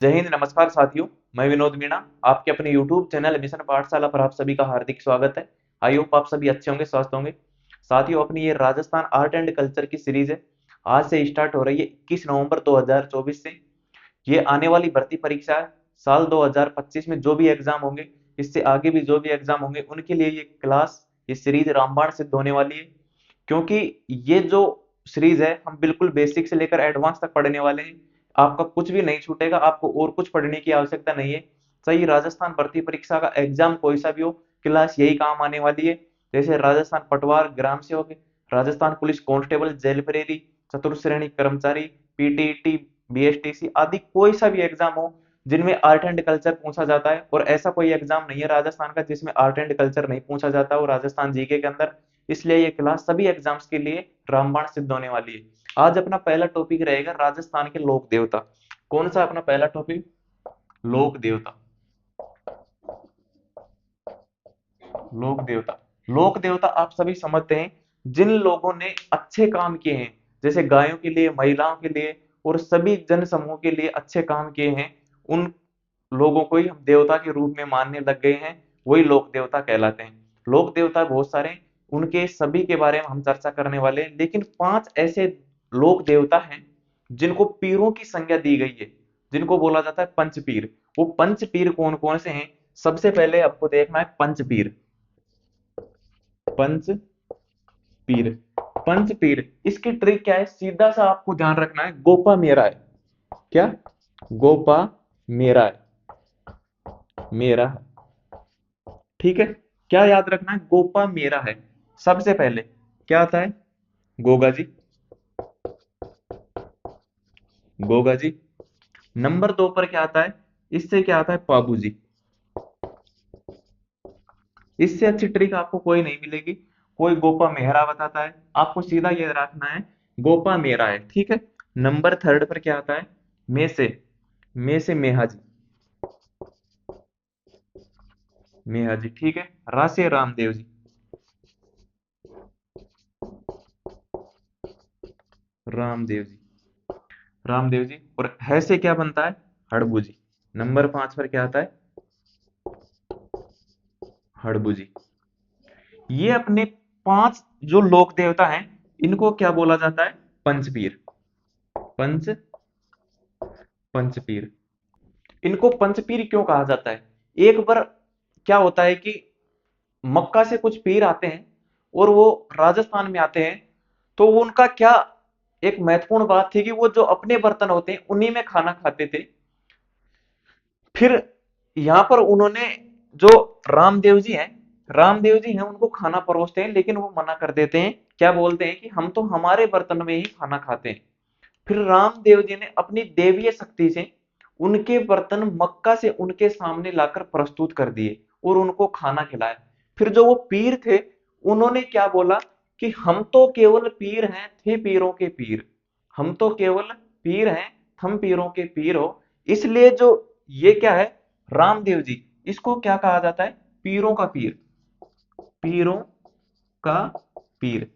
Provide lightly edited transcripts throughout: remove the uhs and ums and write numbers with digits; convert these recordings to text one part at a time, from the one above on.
जय हिंद। नमस्कार साथियों, मैं विनोद मीणा आपके अपने YouTube चैनल मिशन पाठशाला पर आप सभी का हार्दिक स्वागत है। आई होप आप सभी अच्छे होंगे, स्वस्थ होंगे। साथियों, अपनी ये राजस्थान आर्ट एंड कल्चर की सीरीज है, आज से स्टार्ट हो रही है 21 नवंबर 2024 से। ये आने वाली भर्ती परीक्षा है। साल 2025 में जो भी एग्जाम होंगे, इससे आगे भी जो भी एग्जाम होंगे, उनके लिए ये क्लास, ये सीरीज रामबाण सिद्ध होने वाली है। क्योंकि ये जो सीरीज है, हम बिल्कुल बेसिक से लेकर एडवांस तक पढ़ने वाले हैं। आपका कुछ भी नहीं छूटेगा, आपको और कुछ पढ़ने की आवश्यकता नहीं है। सही राजस्थान भर्ती परीक्षा का एग्जाम कोई सा भी हो, क्लास यही काम आने वाली है। जैसे राजस्थान पटवार ग्राम सेवक, राजस्थान पुलिस कांस्टेबल जेल प्रेरी, चतुर्थ श्रेणी कर्मचारी, पीटीईटी, बीएसटीसी आदि कोई सा भी एग्जाम हो जिनमें आर्ट एंड कल्चर पूछा जाता है, और ऐसा कोई एग्जाम नहीं है राजस्थान का जिसमें आर्ट एंड कल्चर नहीं पूछा जाता, वो राजस्थान जीके के अंदर। इसलिए ये क्लास सभी एग्जाम्स के लिए रामबाण सिद्ध होने वाली है। आज अपना पहला टॉपिक रहेगा राजस्थान के लोक देवता। कौन सा अपना पहला टॉपिक? लोक देवता। लोक देवता। लोक देवता आप सभी समझते हैं, जिन लोगों ने अच्छे काम किए हैं, जैसे गायों के लिए, महिलाओं के लिए और सभी जन समूह के लिए अच्छे काम किए हैं, उन लोगों को ही हम देवता के रूप में मानने लग गए हैं। वही लोक देवता कहलाते हैं। लोक देवता बहुत सारे हैं, उनके सभी के बारे में हम चर्चा करने वाले हैं, लेकिन 5 ऐसे लोक देवता हैं जिनको पीरों की संज्ञा दी गई है, जिनको बोला जाता है पंचपीर। वो पंचपीर कौन कौन से हैं? सबसे पहले आपको देखना है पंचपीर। पंच पीर। पंच पीर, इसकी ट्रिक क्या है? सीधा सा आपको ध्यान रखना है, गोपा मेरा है। क्या? गोपा मेरा है। मेरा है। ठीक है। क्या याद रखना है? गोपा मेरा है। सबसे पहले क्या आता है? गोगा जी। गोगा जी। नंबर 2 पर क्या आता है? इससे क्या आता है? पाबू जी। इससे अच्छी ट्रिक आपको कोई नहीं मिलेगी। कोई गोपा मेहरा बताता है, आपको सीधा ये रखना है, गोपा मेरा है। ठीक है। नंबर 3 पर क्या आता है? में से। में से मेहा जी। मेहा जी। ठीक है। रा से रामदेव जी। रामदेव जी। रामदेव जी। और है से क्या बनता है? हड़बू जी। नंबर 5 पर क्या आता है? हड़बू जी। ये अपने 5 जो लोक देवता हैं, इनको क्या बोला जाता है? पंचपीर। पंच पंचपीर। इनको पंचपीर क्यों कहा जाता है? एक बार क्या होता है कि मक्का से कुछ पीर आते हैं और वो राजस्थान में आते हैं, तो वो उनका क्या, एक महत्वपूर्ण बात थी कि वो जो अपने बर्तन होते हैं उन्हीं में खाना खाते थे। फिर यहां पर उन्होंने, जो रामदेव जी हैं, रामदेव जी हैं, उनको खाना परोसते हैं, लेकिन वो मना कर देते हैं। क्या बोलते हैं? कि हम तो हमारे बर्तन में ही खाना खाते हैं। फिर रामदेव जी ने अपनी देवीय शक्ति से उनके बर्तन मक्का से उनके सामने लाकर प्रस्तुत कर दिए और उनको खाना खिलाया। फिर जो वो पीर थे, उन्होंने क्या बोला कि हम तो केवल पीर हैं, थे पीरों के पीर। हम तो केवल पीर हैं, हम पीरों के पीर हो। इसलिए जो ये क्या है, रामदेव जी, इसको क्या कहा जाता है? पीरों का पीर। पीरों का पीर।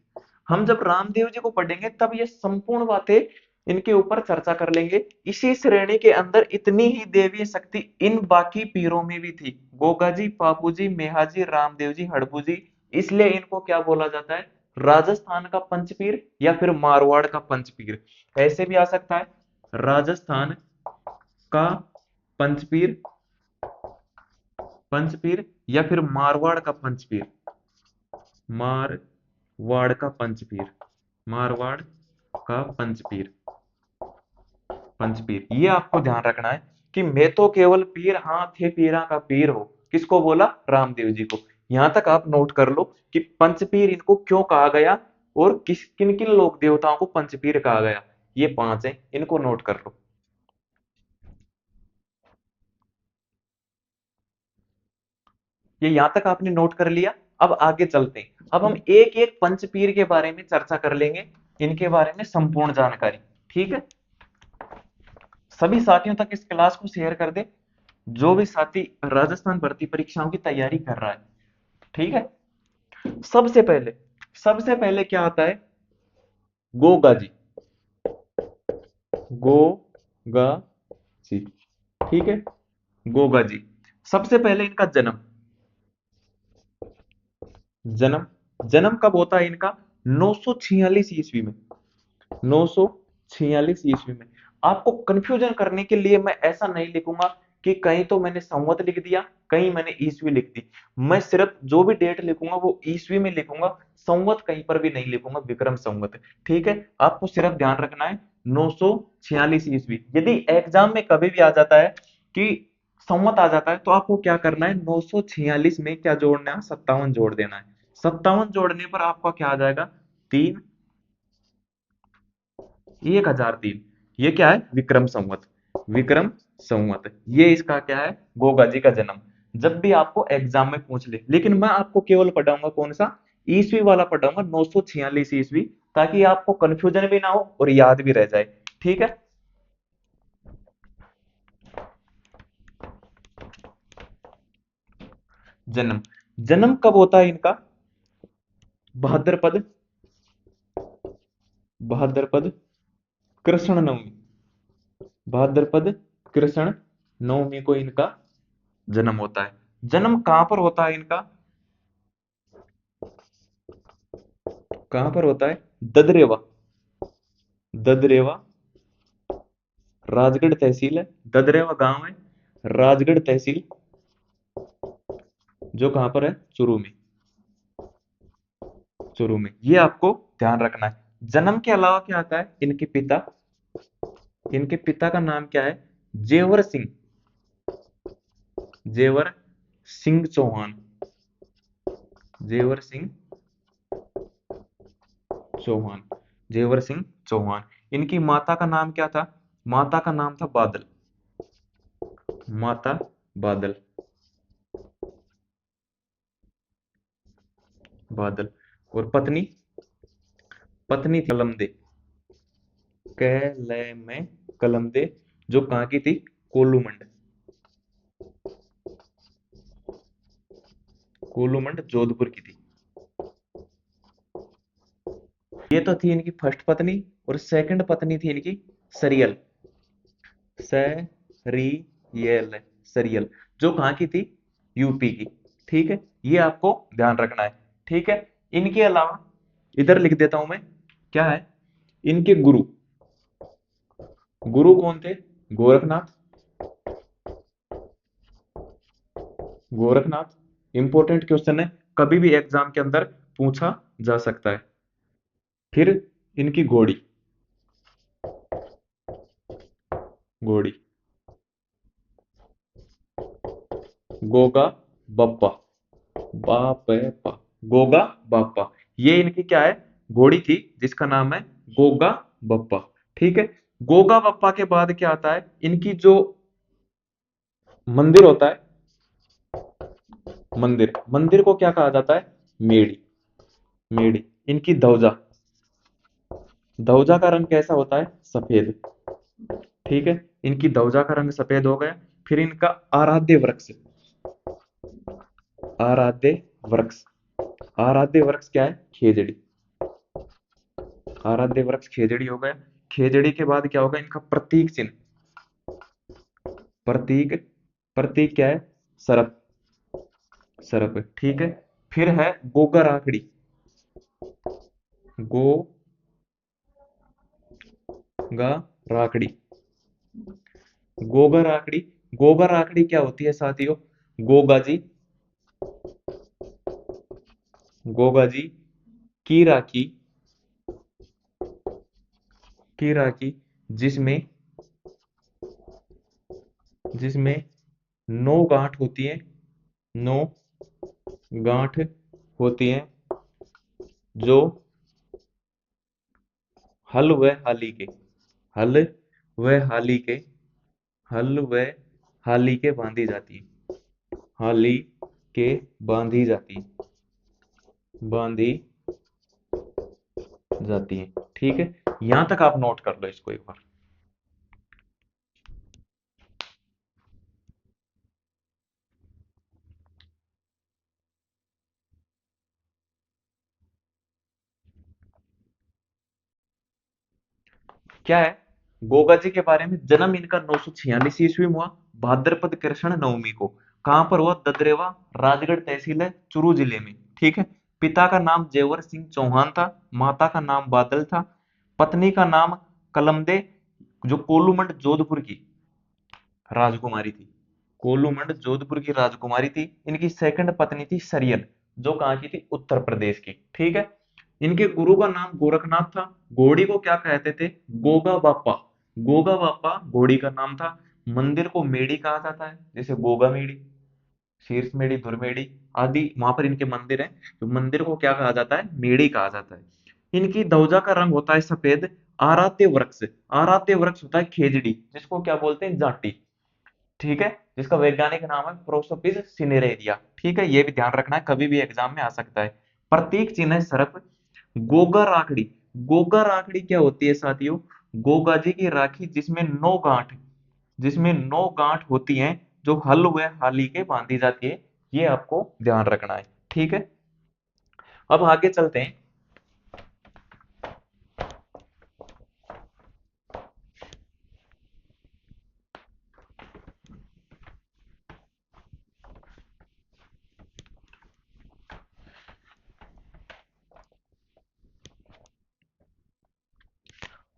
हम जब रामदेव जी को पढ़ेंगे तब ये संपूर्ण बातें इनके ऊपर चर्चा कर लेंगे। इसी श्रेणी के अंदर इतनी ही देवीय शक्ति इन बाकी पीरों में भी थी, गोगा जी, पापू जी, मेहा जी, रामदेव जी, हड़बू जी। इसलिए इनको क्या बोला जाता है? राजस्थान का पंचपीर या फिर मारवाड़ का पंचपीर। ऐसे भी आ सकता है, राजस्थान का पंचपीर, पंचपीर, या फिर मारवाड़ का पंचपीर। मारवाड़ का पंचपीर। मारवाड़ का पंचपीर। पंचपीर, ये आपको ध्यान रखना है कि मैं तो केवल पीर, हाँ थे पीरा का पीर हो। किसको बोला? रामदेव जी को। यहां तक आप नोट कर लो कि पंचपीर इनको क्यों कहा गया और किस किन किन लोक देवताओं को पंचपीर कहा गया। ये 5 हैं, इनको नोट कर लो। ये यहां तक आपने नोट कर लिया। अब आगे चलते हैं, अब हम एक एक पंचपीर के बारे में चर्चा कर लेंगे, इनके बारे में संपूर्ण जानकारी। ठीक है। सभी साथियों तक इस क्लास को शेयर कर दे, जो भी साथी राजस्थान भर्ती परीक्षाओं की तैयारी कर रहा है। ठीक है। सबसे पहले, सबसे पहले क्या आता है? गोगा जी। गो गा जी। ठीक है, गोगा जी। सबसे पहले इनका जन्म, जन्म जन्म कब होता है इनका? 946 ईस्वी में, 946 ईस्वी में। आपको कंफ्यूजन करने के लिए मैं ऐसा नहीं लिखूंगा कि कहीं तो मैंने संवत लिख दिया, कहीं मैंने ईस्वी लिख दी। मैं सिर्फ जो भी डेट लिखूंगा वो ईस्वी में लिखूंगा, संवत कहीं पर भी नहीं लिखूंगा, विक्रम संवत। ठीक है, आपको सिर्फ ध्यान रखना है 946 ईस्वी। यदि एग्जाम में कभी भी आ जाता है कि संवत आ जाता है, तो आपको क्या करना है, 946 में क्या जोड़ना है, 57 जोड़ देना है। 57 जोड़ने पर आपका क्या आ जाएगा, 1003। ये क्या है, विक्रम संवत, विक्रम संवत। ये इसका क्या है, गोगा जी का जन्म। जब भी आपको एग्जाम में पूछ ले, लेकिन मैं आपको केवल पढ़ाऊंगा कौन सा, ईस्वी वाला पढ़ाऊंगा, 946 ईस्वी, ताकि आपको कंफ्यूजन भी ना हो और याद भी रह जाए। ठीक है। जन्म, जन्म कब होता है इनका, भाद्रपद, भाद्रपद कृष्ण नवमी, भाद्रपद कृष्ण नवमी को इनका जन्म होता है। जन्म कहां पर होता है इनका, कहां पर होता है, ददरेवा, ददरेवा राजगढ़ तहसील है, ददरेवा गांव है, राजगढ़ तहसील, जो कहां पर है, चुरू में, चुरू में। ये आपको ध्यान रखना है। जन्म के अलावा क्या आता है, इनके पिता, इनके पिता का नाम क्या है, जेवर सिंह, जेवर सिंह चौहान, जेवर सिंह चौहान, जेवर सिंह चौहान। इनकी माता का नाम क्या था, माता का नाम था बादल, माता बादल, बादल। और पत्नी, पत्नी थी कलमदे, कैले में कलमदे, जो कहाँ की थी, कोलूमंड, कोलूमंड जोधपुर की थी। ये तो थी इनकी फर्स्ट पत्नी। और सेकंड पत्नी थी इनकी सरियल, सरियल, सरियल, जो कहाँ की थी, यूपी की। ठीक है, ये आपको ध्यान रखना है। ठीक है, इनके अलावा इधर लिख देता हूं मैं, क्या है, इनके गुरु, गुरु कौन थे, गोरखनाथ, गोरखनाथ। इंपॉर्टेंट क्वेश्चन है, कभी भी एग्जाम के अंदर पूछा जा सकता है। फिर इनकी घोड़ी, घोड़ी, गोगा बप्पा, बापेपा, गोगा बापा। ये इनकी क्या है, घोड़ी थी, जिसका नाम है गोगा बप्पा। ठीक है, गोगा बप्पा के बाद क्या आता है, इनकी जो मंदिर होता है, मंदिर, मंदिर को क्या कहा जाता है, मेड़ी, मेड़ी। इनकी ध्वजा, ध्वजा का रंग कैसा होता है, सफेद। ठीक है, इनकी ध्वजा का रंग सफेद हो गया। फिर इनका आराध्य वृक्ष, आराध्य वृक्ष, आराध्य वृक्ष क्या है, खेजड़ी, आराध्य वृक्ष खेजड़ी हो गया। खेजड़ी के बाद क्या होगा, इनका प्रतीक चिन्ह, प्रतीक, प्रतीक क्या है, सर्प, सर्प। ठीक है, फिर है गोगा राखड़ी, गोगा राखड़ी, गोगा राखड़ी, गोगा राखड़ी क्या होती है साथियों, गोगा जी, गोगा जी की राखी, की राखी, जिसमें, जिसमें 9 गांठ होती है, 9 गांठ होती है, जो हल व हाली के, हल व हाली के, हल व हाली के बांधी जाती है, हाली के बांधी जाती है, बांधी जाती है। ठीक है, यहां तक आप नोट कर लो इसको एक बार। क्या है, गोगा जी के बारे में, जन्म इनका 946 ईस्वी में हुआ, भाद्रपद कृष्ण नवमी को। कहां पर हुआ? ददरेवा, राजगढ़ तहसील है, चुरू जिले में। ठीक है। पिता का नाम जेवर सिंह चौहान था, माता का नाम बादल था, पत्नी का नाम कलमदे, जो कोलूमंड जोधपुर की राजकुमारी थी। कोलूमंड जोधपुर की राजकुमारी थी। इनकी सेकंड पत्नी थी सरियन, जो कहाँ की थी? उत्तर प्रदेश की। ठीक है। इनके गुरु का नाम गोरखनाथ था। घोड़ी को क्या कहते थे? गोगा बापा। गोगा बापा घोड़ी का नाम था। मंदिर को मेड़ी कहा जाता है, जैसे गोगा मेड़ी, शीर्ष मेड़ी, धुर मेड़ी आदि वहां पर इनके मंदिर हैं। तो मंदिर को क्या कहा जाता है? मेड़ी कहा जाता है। इनकी ध्वजा का रंग होता है सफेद। आराध्य वृक्ष, आराध्य वृक्ष होता है खेजड़ी, जिसको क्या बोलते हैं? जाटी। ठीक है। जिसका वैज्ञानिक नाम है प्रोसोपिस सिनेरेरिया। ठीक है, ये भी ध्यान रखना है, कभी भी एग्जाम में आ सकता है। प्रतीक चिन्ह है सर्प। गोगा राखड़ी, गोगा राखड़ी क्या होती है साथियों? गोगा जी की राखी जिसमें 9 गांठ, जिसमें 9 गांठ होती हैं, जो हल व हाली के बांधी जाती है। ये आपको ध्यान रखना है। ठीक है। अब आगे चलते हैं।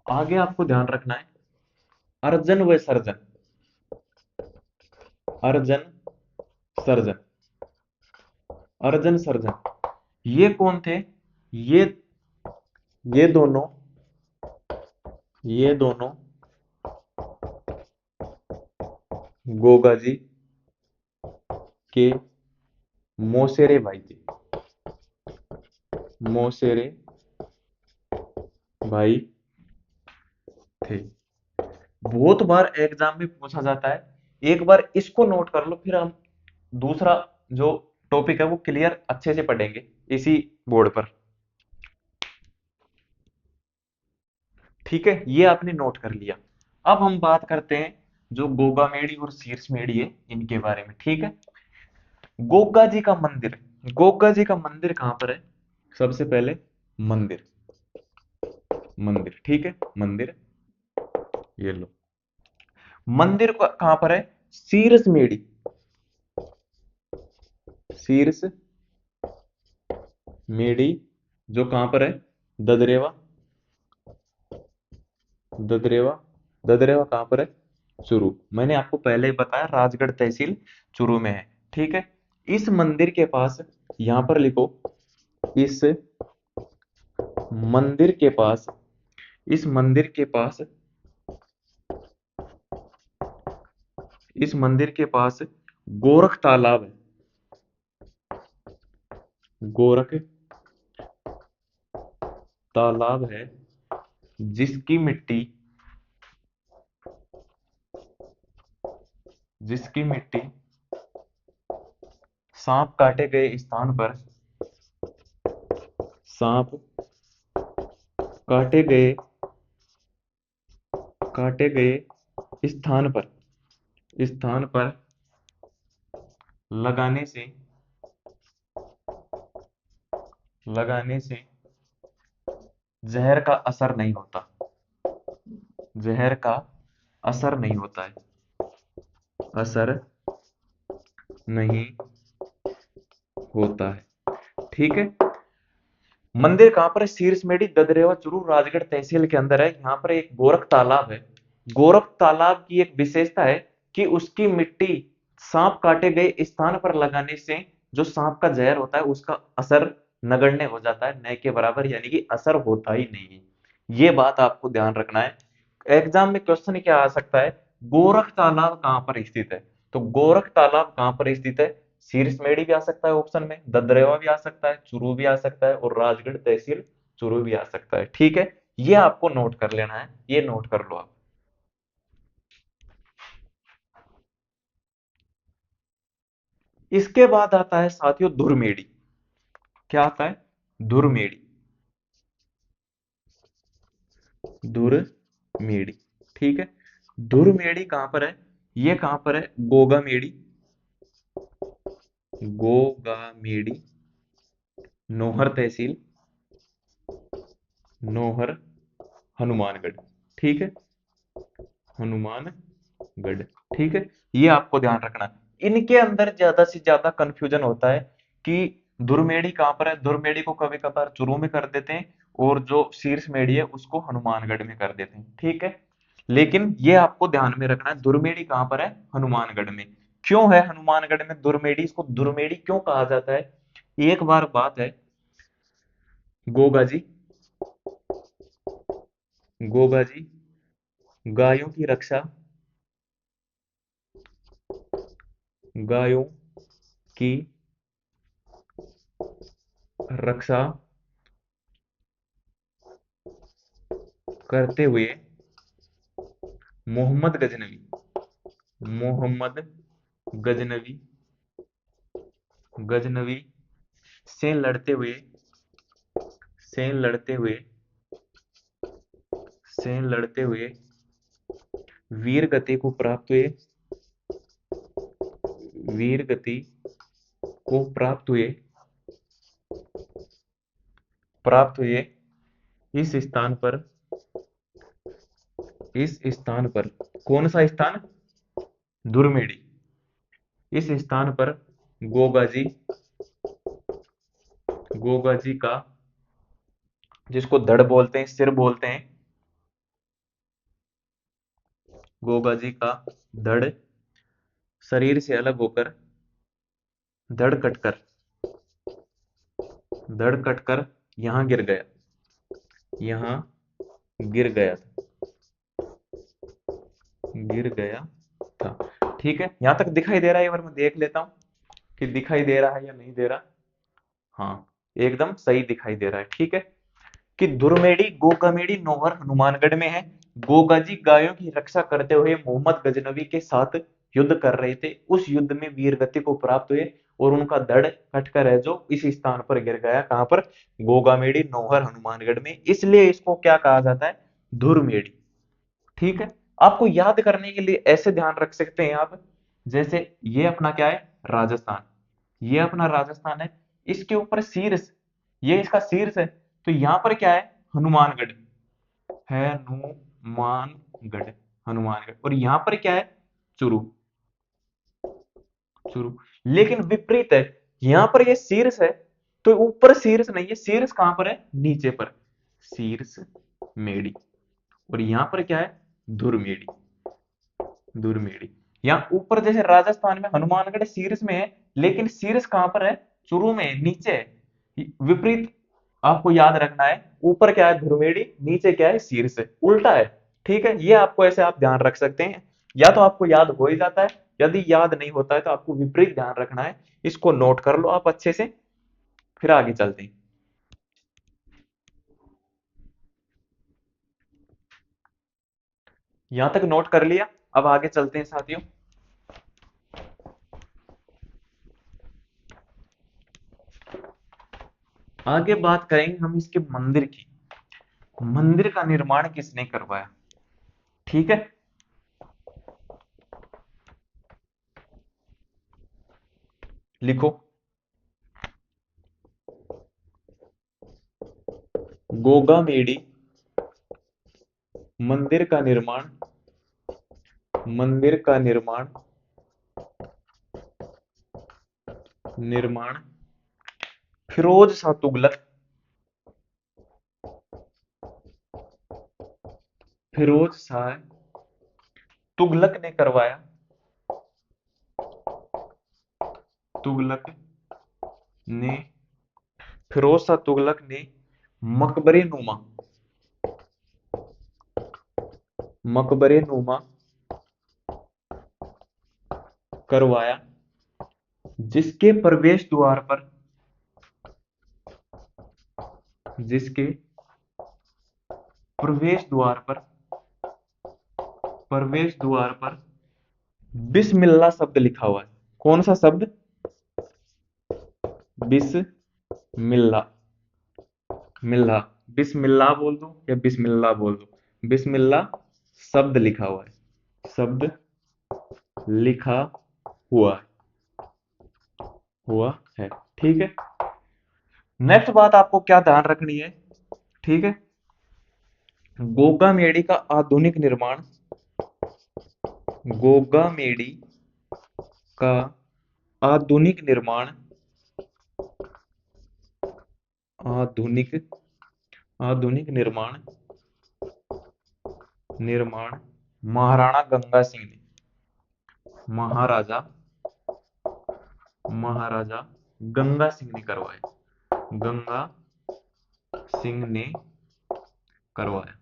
आगे आपको ध्यान रखना है, अर्जन व सर्जन, अर्जन सर्जन, अर्जन सर्जन, ये कौन थे? ये ये दोनों, ये दोनों गोगा जी के मौसेरे भाई थे। मौसेरे भाई थे। बहुत बार एग्जाम में पूछा जाता है। एक बार इसको नोट कर लो, फिर हम दूसरा जो टॉपिक है वो क्लियर अच्छे से पढ़ेंगे इसी बोर्ड पर। ठीक है, ये आपने नोट कर लिया। अब हम बात करते हैं जो गोगा मेडी और शीर्ष मेडी है, इनके बारे में। ठीक है। गोगा जी का मंदिर, गोगा जी का मंदिर कहां पर है? सबसे पहले मंदिर, मंदिर, ठीक है, मंदिर, ये लो। मंदिर कहां पर है? शीर्ष मेडी, शीर्ष मेडी, जो कहां पर है? ददरेवा, ददरेवा, ददरेवा कहां पर है? चुरू। मैंने आपको पहले ही बताया, राजगढ़ तहसील चुरू में है। ठीक है। इस मंदिर के पास, यहां पर लिखो, इस मंदिर के पास, इस मंदिर के पास, इस मंदिर के पास गोरख तालाब है। गोरख तालाब है, जिसकी मिट्टी, जिसकी मिट्टी सांप काटे गए स्थान पर, सांप काटे गए, काटे गए स्थान पर, स्थान पर लगाने से, लगाने से जहर का असर नहीं होता, जहर का असर नहीं होता है, असर नहीं होता है। ठीक है। मंदिर कहां पर है? शीर्षमेड़ी, ददरेवा, चुरू, राजगढ़ तहसील के अंदर है। यहाँ पर एक गोरख तालाब है। गोरख तालाब की एक विशेषता है कि उसकी मिट्टी सांप काटे गए स्थान पर लगाने से जो सांप का जहर होता है उसका असर नगण्य हो जाता है, न के बराबर, यानी कि असर होता ही नहीं है। ये बात आपको ध्यान रखना है। एग्जाम में क्वेश्चन क्या आ सकता है? गोरख तालाब कहां पर स्थित है? तो गोरख तालाब कहां पर स्थित है? शीर्षमेड़ी भी आ सकता है ऑप्शन में, ददरेवा भी आ सकता है, चुरू भी आ सकता है, और राजगढ़ तहसील चुरू भी आ सकता है। ठीक है। ये आपको नोट कर लेना है, ये नोट कर लो आप। इसके बाद आता है साथियों धुरमेड़ी। क्या आता है? धुरमेड़ी, धुरमेड़ी। ठीक है। धुरमेड़ी कहां पर है? ये कहां पर है? गोगा मेड़ी, गोगा मेड़ी, नोहर तहसील, नोहर, हनुमानगढ़। ठीक है। हनुमानगढ़। ठीक है, ये आपको ध्यान रखना। इनके अंदर ज्यादा से ज्यादा कंफ्यूजन होता है कि दुर्मेड़ी कहाँ पर है। दुर्मेड़ी को कभी कभार चुरू में कर देते हैं, और जो शीर्ष मेड़ी है उसको हनुमानगढ़ में कर देते हैं। ठीक है, लेकिन ये आपको ध्यान में रखना है, दुर्मेड़ी कहाँ पर है, हनुमानगढ़ में। क्यों है हनुमानगढ़ में दुर्मेड़ी, इसको दुर्मेड़ी क्यों कहा जाता है। एक बार बात है, गोगा जी, गोगा जी गायों की रक्षा, गायों की रक्षा करते हुए मोहम्मद गजनवी, मोहम्मद गजनवी, गजनवी से लड़ते हुए, से लड़ते हुए, से लड़ते हुए वीर गति को प्राप्त हुए, वीर गति को प्राप्त हुए, प्राप्त हुए इस स्थान पर, इस स्थान पर, कौन सा स्थान, दुर्मेड़ी। इस स्थान पर गोगा जी, गोगा जी का, जिसको धड़ बोलते हैं, सिर बोलते हैं, गोगा जी का धड़ शरीर से अलग होकर, धड़ कटकर, धड़ कटकर यहां गिर गया, यहां गिर गया था, गिर गया था। ठीक है, यहां तक दिखाई दे रहा है। एक बार मैं देख लेता हूं कि दिखाई दे रहा है या नहीं दे रहा। हाँ, एकदम सही दिखाई दे रहा है। ठीक है, कि दुर्मेड़ी गोगामेड़ी नौहर हनुमानगढ़ में है। गोगाजी गायों की रक्षा करते हुए मोहम्मद गजनवी के साथ युद्ध कर रहे थे। उस युद्ध में वीर गति को प्राप्त हुए और उनका धड़ कटकर है जो इस स्थान पर गिर गया। कहां पर, गोगामेड़ी नौहर हनुमानगढ़ में। इसलिए इसको क्या कहा जाता है, धुरमेड़ी। ठीक है, आपको याद करने के लिए ऐसे ध्यान रख सकते हैं आप, जैसे ये अपना क्या है, राजस्थान, ये अपना राजस्थान है, इसके ऊपर शीर्ष, ये इसका शीर्ष है, तो यहां पर क्या है, हनुमानगढ़, हनुमानगढ़, हनुमानगढ़, और यहां पर क्या है, चुरू, चुरू। लेकिन विपरीत है, यहां पर ये शीर्ष है, तो ऊपर शीर्ष नहीं है, शीर्ष कहां पर है, नीचे पर, शीर्ष मेड़ी, और यहां पर क्या है, धुरमेड़ी, दुर्मेड़ी। यहाँ ऊपर जैसे राजस्थान में हनुमानगढ़ शीर्ष में है, लेकिन शीर्ष कहां पर है, चुरू में, नीचे है। विपरीत आपको याद रखना है, ऊपर क्या है, धुरमेड़ी, नीचे क्या है, शीर्ष, उल्टा है। ठीक है, ये आपको ऐसे आप ध्यान रख सकते हैं, या तो आपको याद हो ही जाता है, यदि याद नहीं होता है तो आपको विपरीत ध्यान रखना है। इसको नोट कर लो आप अच्छे से, फिर आगे चलते हैं। यहां तक नोट कर लिया, अब आगे चलते हैं साथियों। आगे बात करेंगे हम इसके मंदिर की। मंदिर का निर्माण किसने करवाया। ठीक है, लिखो, गोगामेड़ी मंदिर का निर्माण, मंदिर का निर्माण, निर्माण फिरोज शाह तुगलक, फिरोज शाह तुगलक ने करवाया, तुगलक ने, फिरोज शाह तुगलक ने मकबरे नुमा, मकबरे नुमा करवाया, जिसके प्रवेश द्वार पर, जिसके प्रवेश द्वार पर, प्रवेश द्वार पर बिस्मिल्लाह शब्द लिखा हुआ है। कौन सा शब्द, बिस्मिल्लाह, मिल्ला, बिस्मिल्लाह बोल दो या बिस्मिल्लाह बोल दो, बिस्मिल्लाह शब्द लिखा हुआ है, शब्द लिखा हुआ, हुआ है। ठीक है, नेक्स्ट बात आपको क्या ध्यान रखनी है। ठीक है, गोगा मेड़ी का आधुनिक निर्माण, गोगामेडी का आधुनिक निर्माण, आधुनिक आधुनिक निर्माण निर्माण महाराणा गंगा सिंह ने, महाराजा महाराजा गंगा सिंह ने करवाया, गंगा सिंह ने करवाया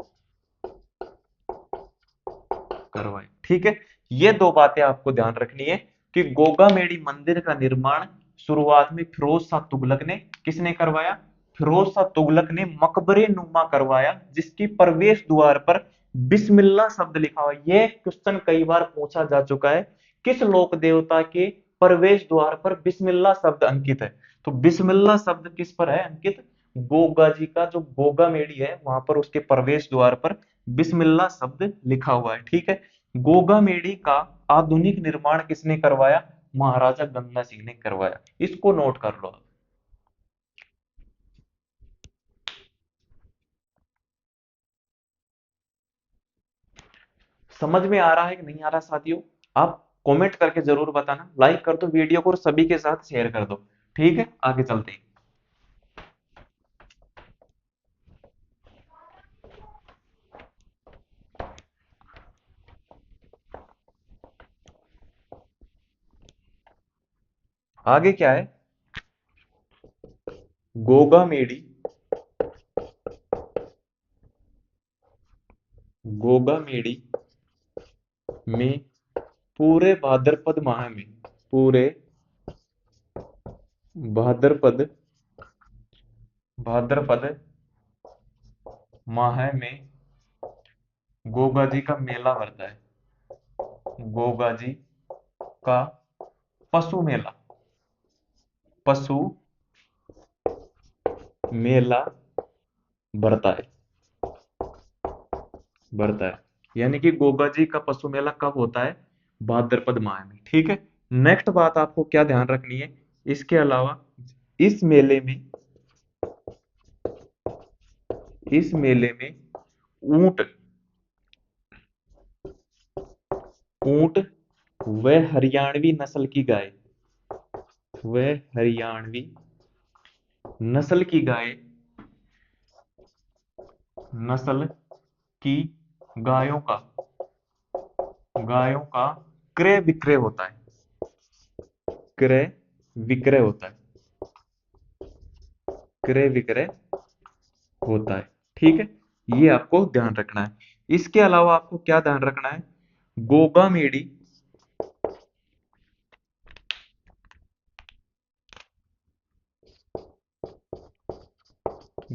करवाया ठीक है। ये दो बातें आपको ध्यान रखनी है कि गोगामेडी मंदिर का निर्माण शुरुआत में फिरोज शाह तुगलक ने, किसने करवाया? फिरोज शाह तुगलक ने मकबरे नुमा करवाया, जिसकी प्रवेश द्वार पर बिस्मिल्लाह शब्द लिखा हुआ। यह क्वेश्चन कई बार पूछा जा चुका है, किस लोक देवता के प्रवेश द्वार पर बिस्मिल्लाह शब्द अंकित है? तो बिस्मिल्लाह शब्द किस पर है अंकित? गोगा जी का जो गोगामेडी है वहां पर उसके प्रवेश द्वार पर बिस्मिल्लाह शब्द लिखा हुआ है। ठीक है। गोगामेडी का आधुनिक निर्माण किसने करवाया? महाराजा गंगा सिंह ने करवाया। इसको नोट कर लो। समझ में आ रहा है कि नहीं आ रहा साथियों? आप कमेंट करके जरूर बताना, लाइक कर दो वीडियो को और सभी के साथ शेयर कर दो। ठीक है, आगे चलते हैं। आगे क्या है? गोगामेडी गोगामेडी में पूरे भाद्रपद माह में, पूरे भाद्रपद भाद्रपद माह में गोगा जी का मेला भरता है। गोगा जी का पशु मेला, पशु मेला भरता है, भरता है। यानी कि गोगा जी का पशु मेला कब होता है? भाद्रपद माह में। ठीक है। नेक्स्ट बात आपको क्या ध्यान रखनी है, इसके अलावा इस मेले में, इस मेले में ऊंट, ऊंट व हरियाणवी नस्ल की गाय, व हरियाणवी नस्ल की गाय, नस्ल की गायों का, गायों का क्रय विक्रय होता है, क्रय विक्रय होता है, क्रय विक्रय होता है। ठीक है। ये आपको ध्यान रखना है। इसके अलावा आपको क्या ध्यान रखना है? गोगामेडी,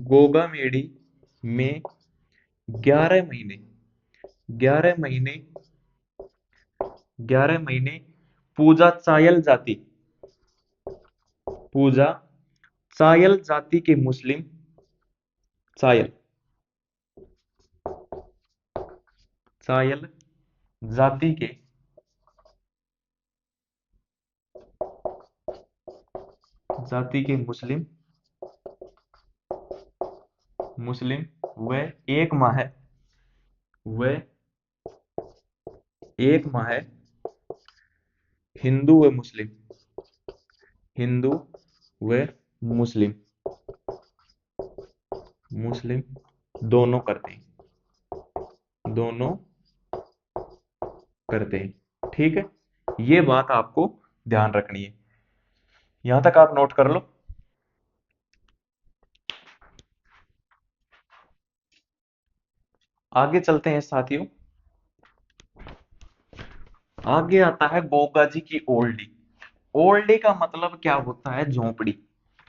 गोगामेडी में 11 महीने, 11 महीने, 11 महीने पूजा चायल जाति, पूजा चायल जाति के मुस्लिम, चायल, चायल जाति के, जाति के मुस्लिम, मुस्लिम व एक माह, व एक माह हिंदू व मुस्लिम, हिंदू व मुस्लिम, मुस्लिम दोनों करते हैं, दोनों करते हैं। ठीक है। ये बात आपको ध्यान रखनी है। यहां तक आप नोट कर लो। आगे चलते हैं साथियों। आगे आता है गोगा जी की ओल्डी। ओल्डी का मतलब क्या होता है? झोपड़ी।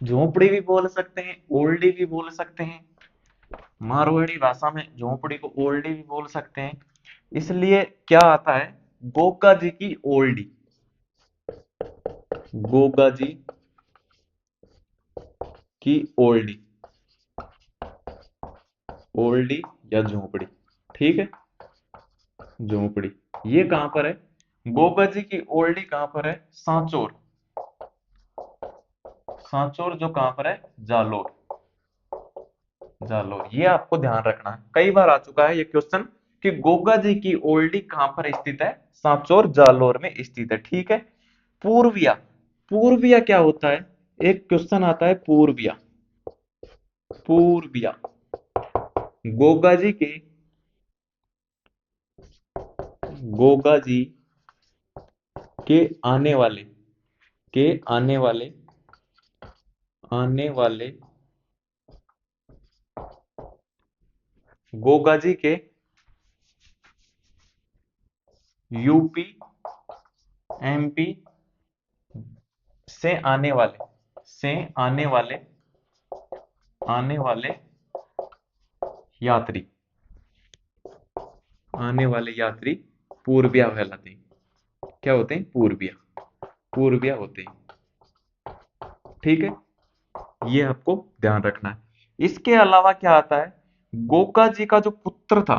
झोपड़ी भी बोल सकते हैं, ओल्डी भी बोल सकते हैं। मारवाड़ी भाषा में झोपड़ी को ओल्डी भी बोल सकते हैं। इसलिए क्या आता है? गोगा जी की ओल्डी, गोगा जी की ओल्डी, ओल्डी या झोपड़ी। ठीक है। झोपड़ी ये कहां पर है? गोगा जी की ओल्डी कहां पर है? सांचौर, सांचौर जो कहां पर है? जालोर, जालोर। ये आपको ध्यान रखना है, कई बार आ चुका है ये क्वेश्चन कि गोगा जी की ओल्डी कहां पर स्थित है? सांचौर जालोर में स्थित है। ठीक है। पूर्विया, पूर्विया क्या होता है? एक क्वेश्चन आता है पूर्विया। पूर्विया गोगा जी के, गोगा जी के आने वाले, के आने वाले, आने वाले गोगा जी के यूपी एमपी से आने वाले, से आने वाले यात्री, आने वाले यात्री पूर्विया कहलाते हैं। क्या होते हैं? पूर्विया, पूर्विया होते हैं। ठीक है, ये आपको ध्यान रखना है। इसके अलावा क्या आता है? गोगा जी का जो पुत्र था,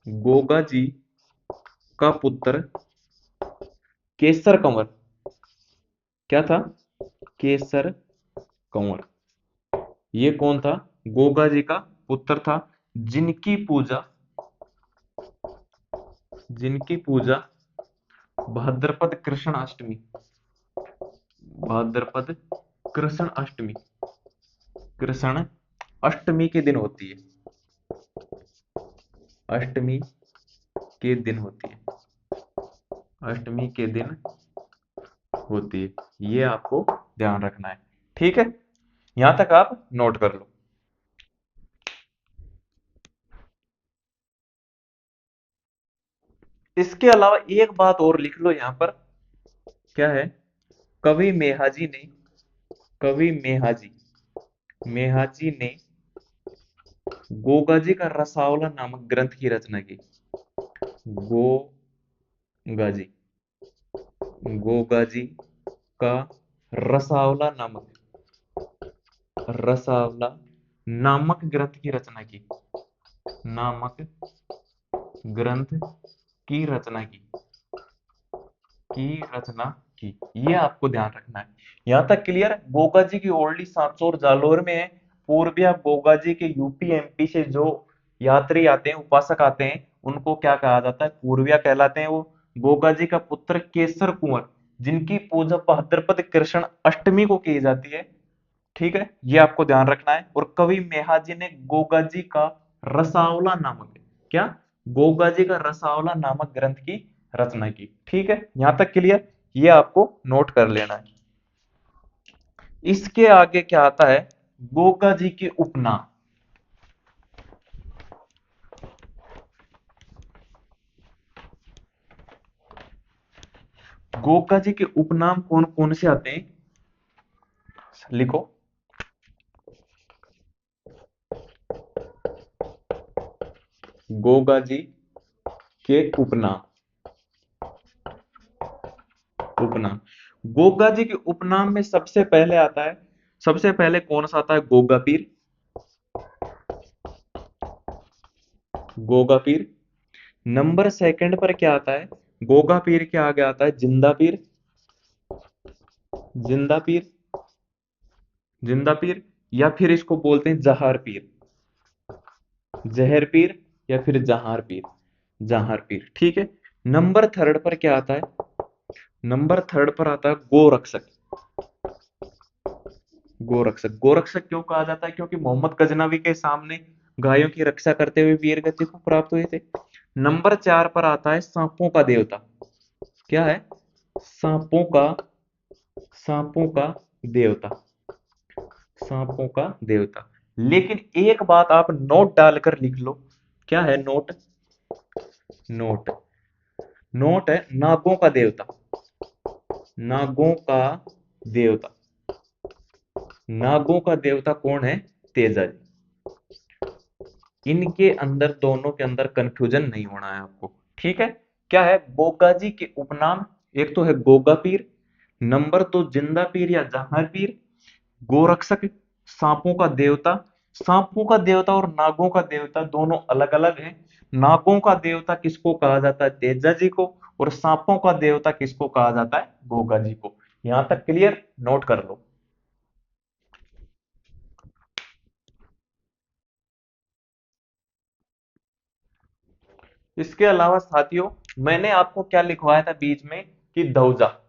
गोगा जी का पुत्र केसर कंवर, क्या था? केसर कंवर। ये कौन था? गोगा जी का पुत्र था, जिनकी पूजा, जिनकी पूजा भाद्रपद कृष्ण अष्टमी, भाद्रपद कृष्ण अष्टमी, कृष्ण अष्टमी के दिन होती है, अष्टमी के दिन होती है, अष्टमी के दिन होती है। ये आपको ध्यान रखना है। ठीक है, यहां तक आप नोट कर लो। इसके अलावा एक बात और लिख लो यहां पर, क्या है? कवि मेहाजी ने, कवि मेहाजी, मेहाजी ने गोगाजी का रसावला नामक ग्रंथ की रचना की। गोगाजी, गोगाजी का रसावला नामक, रसावला नामक ग्रंथ की रचना की, नामक ग्रंथ की रचना की रचना की। ये आपको ध्यान रखना है। यहां तक क्लियर? गोगा जी की ओल्डी सांचौर जालोर में है। पूर्विया गोगा जी के यूपी एमपी से जो यात्री आते हैं, उपासक आते हैं, उनको क्या कहा जाता है? पूर्विया कहलाते हैं वो। गोगा जी का पुत्र केसर कुंवर, जिनकी पूजा भाद्रपद कृष्ण अष्टमी को की जाती है। ठीक है, ये आपको ध्यान रखना है। और कवि मेहाजी ने गोगा जी का रसावला नामक, क्या? गोगा जी का रसावला नामक ग्रंथ की रचना की। ठीक है, यहां तक क्लियर? ये आपको नोट कर लेना है। इसके आगे क्या आता है? गोगा जी के उपनाम। गोगा जी के उपनाम कौन कौन से आते हैं? लिखो। गोगा जी के उपनाम, उपनाम। गोगा जी के उपनाम में सबसे पहले आता है, सबसे पहले कौन सा आता है? गोगा पीर, गोगा पीर। नंबर सेकंड पर क्या आता है? गोगा पीर के आगे आता है जिंदा पीर, जिंदा पीर, जिंदा पीर। या फिर इसको बोलते हैं जहार पीर, जहर पीर, या फिर जहार पीर, जहार पीर। ठीक है। नंबर थर्ड पर क्या आता है? नंबर थर्ड पर आता है गोरक्षक, गोरक्षक। गोरक्षक क्यों कहा जाता है? क्योंकि मोहम्मद गजनवी के सामने गायों की रक्षा करते हुए वीर गति को प्राप्त हुए थे। नंबर चार पर आता है सांपों का देवता, क्या है? सांपों का, सांपों का देवता, सांपों का देवता। लेकिन एक बात आप नोट डालकर लिख लो। क्या है नोट? नोट, नोट है नागों का देवता, नागों का देवता। नागों का देवता कौन है? तेजा जी। इनके अंदर, दोनों के अंदर कंफ्यूजन नहीं होना है आपको। ठीक है। क्या है? गोगा जी के उपनाम, एक तो है गोगा पीर, नंबर दो जिंदा पीर या जहार पीर, गोरक्षक, सांपों का देवता। सांपों का देवता और नागों का देवता दोनों अलग अलग हैं। नागों का देवता किसको कहा जाता है? तेजा जी को। और सांपों का देवता किसको कहा जाता है? गोगा जी को। यहां तक क्लियर? नोट कर लो। इसके अलावा साथियों, मैंने आपको क्या लिखवाया था बीच में कि ध्वजा,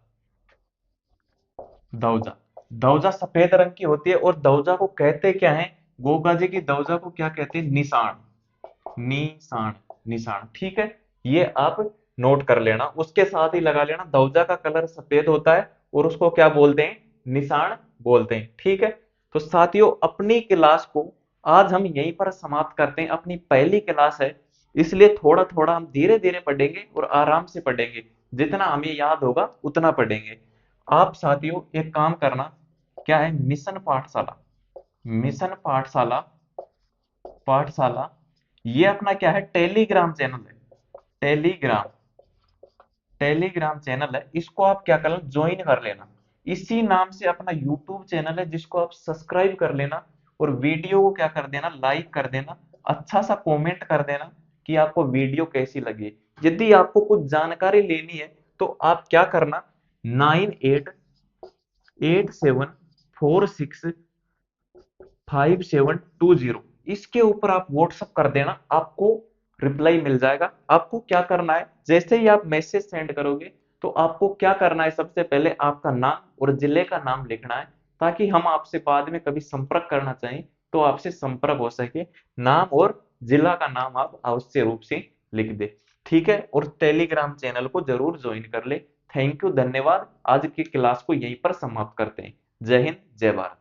ध्वजा, ध्वजा सफेद रंग की होती है और ध्वजा को कहते क्या है, गोगा जी की ध्वजा को क्या कहते हैं, निशान, निशान, निशान, ठीक है। ये आप नोट कर लेना, उसके साथ ही लगा लेना, ध्वजा का कलर सफेद होता है और उसको क्या बोलते हैं, निशान बोलते हैं, ठीक है। तो साथियों, अपनी क्लास को आज हम यहीं पर समाप्त करते हैं। अपनी पहली क्लास है, इसलिए थोड़ा थोड़ा हम धीरे धीरे पढ़ेंगे और आराम से पढ़ेंगे, जितना हमें याद होगा उतना पढ़ेंगे। आप साथियों एक काम करना, क्या है, मिशन पाठशाला, मिशन पाठशाला, पाठशाला, ये अपना क्या है, टेलीग्राम चैनल है, टेलीग्राम, टेलीग्राम चैनल है, इसको आप क्या करना, ज्वाइन कर लेना। इसी नाम से अपना यूट्यूब चैनल है, जिसको आप सब्सक्राइब कर लेना और वीडियो को क्या कर देना, लाइक कर देना, अच्छा सा कमेंट कर देना कि आपको वीडियो कैसी लगी। यदि आपको कुछ जानकारी लेनी है तो आप क्या करना, 9887465720, इसके ऊपर आप व्हाट्सअप कर देना, आपको रिप्लाई मिल जाएगा। आपको क्या करना है, जैसे ही आप मैसेज सेंड करोगे तो आपको क्या करना है, सबसे पहले आपका नाम और जिले का नाम लिखना है, ताकि हम आपसे बाद में कभी संपर्क करना चाहें तो आपसे संपर्क हो सके। नाम और जिला का नाम आप अवश्य रूप से लिख दे, ठीक है। और टेलीग्राम चैनल को जरूर ज्वाइन कर ले। थैंक यू, धन्यवाद। आज की क्लास को यहीं पर समाप्त करते हैं। जय हिंद, जय भारत।